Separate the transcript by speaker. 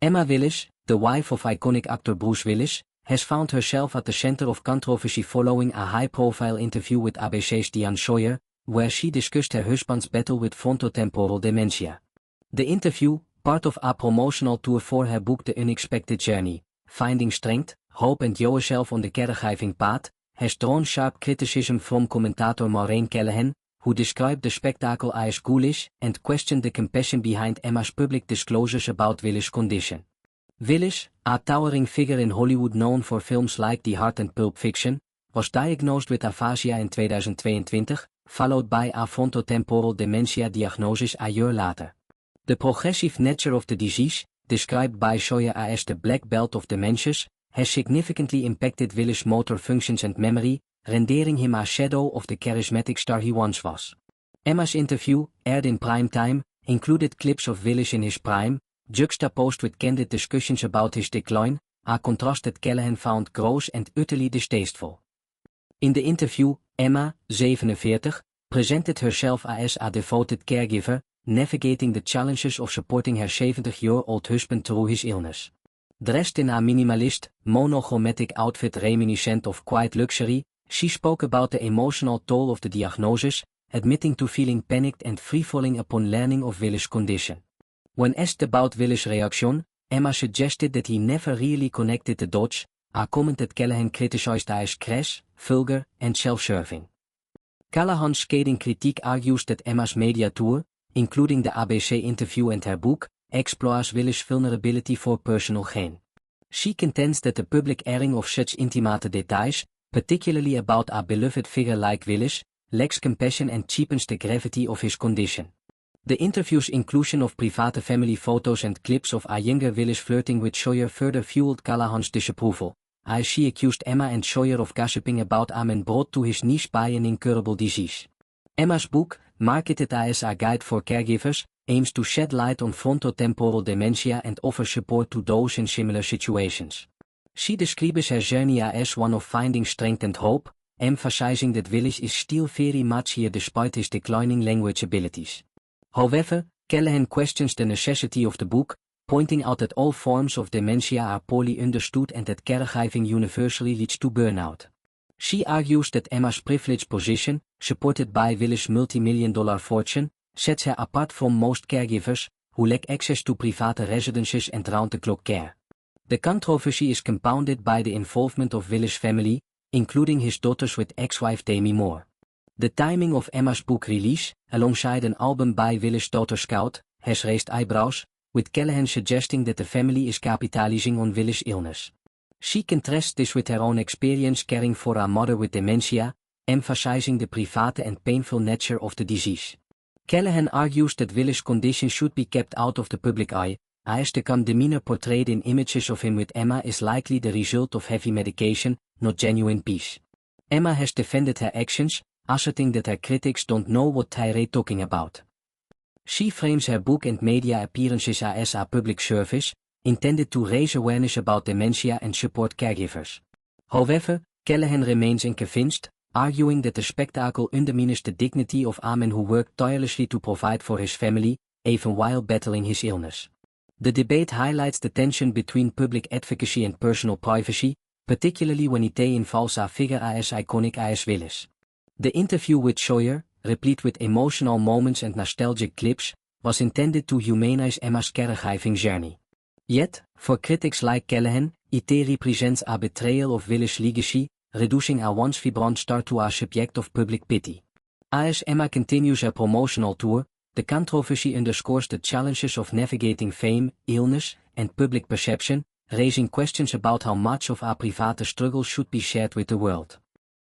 Speaker 1: Emma Willis, the wife of iconic actor Bruce Willis, has found herself at the center of controversy following a high-profile interview with ABC's Diane Sawyer, where she discussed her husband's battle with frontotemporal dementia. The interview, part of a promotional tour for her book The Unexpected Journey, Finding Strength, Hope and Yourself on the Caregiving Path, has drawn sharp criticism from commentator Maureen Callahan, who described the spectacle as ghoulish and questioned the compassion behind Emma's public disclosures about Willis' condition. Willis, a towering figure in Hollywood known for films like The Heart and Pulp Fiction, was diagnosed with aphasia in 2022, followed by a frontotemporal dementia diagnosis a year later. The progressive nature of the disease, described by Sawyer as the black belt of dementias, has significantly impacted Willis' motor functions and memory, rendering him a shadow of the charismatic star he once was. Emma's interview, aired in prime time, included clips of Willis in his prime, juxtaposed with candid discussions about his decline, a contrast that Callahan found gross and utterly distasteful. In the interview, Emma, 47, presented herself as a devoted caregiver, navigating the challenges of supporting her 70-year-old husband through his illness. Dressed in a minimalist, monochromatic outfit reminiscent of quiet luxury, she spoke about the emotional toll of the diagnosis, admitting to feeling panicked and free-falling upon learning of Willis' condition. When asked about Willis' reaction, Emma suggested that he never really connected the dots, a comment that Callahan criticized as crass, vulgar, and self-serving. Callahan's scathing critique argues that Emma's media tour, including the ABC interview and her book, explores Willis' vulnerability for personal gain. She contends that the public airing of such intimate details, particularly about a beloved figure like Willis, lacks compassion and cheapens the gravity of his condition. The interview's inclusion of private family photos and clips of a younger Willis flirting with Sawyer further fueled Callahan's disapproval, as she accused Emma and Sawyer of gossiping about a man brought to his knees by an incurable disease. Emma's book, marketed as a guide for caregivers, aims to shed light on frontotemporal dementia and offer support to those in similar situations. She describes her journey as one of finding strength and hope, emphasizing that Willis is still very much here despite his declining language abilities. However, Callahan questions the necessity of the book, pointing out that all forms of dementia are poorly understood and that caregiving universally leads to burnout. She argues that Emma's privileged position, supported by Willis' multi-million-dollar fortune, sets her apart from most caregivers, who lack access to private residences and round-the-clock care. The controversy is compounded by the involvement of Willis' family, including his daughters with ex-wife Demi Moore. The timing of Emma's book release, alongside an album by Willis' daughter Scout, has raised eyebrows, with Callahan suggesting that the family is capitalizing on Willis' illness. She contrasts this with her own experience caring for a mother with dementia, emphasizing the private and painful nature of the disease. Callahan argues that Willis' condition should be kept out of the public eye, as the calm demeanor portrayed in images of him with Emma is likely the result of heavy medication, not genuine peace. Emma has defended her actions, asserting that her critics don't know what they're talking about. She frames her book and media appearances as a public service, intended to raise awareness about dementia and support caregivers. However, Callahan remains unconvinced, arguing that the spectacle undermines the dignity of a man who worked tirelessly to provide for his family, even while battling his illness. The debate highlights the tension between public advocacy and personal privacy, particularly when it involves a figure as iconic as Willis. The interview with Sawyer, replete with emotional moments and nostalgic clips, was intended to humanize Emma's caregiving journey. Yet, for critics like Callahan, it represents a betrayal of Willis' legacy, reducing a once vibrant star to a subject of public pity. As Emma continues her promotional tour, the controversy underscores the challenges of navigating fame, illness, and public perception, raising questions about how much of our private struggle should be shared with the world.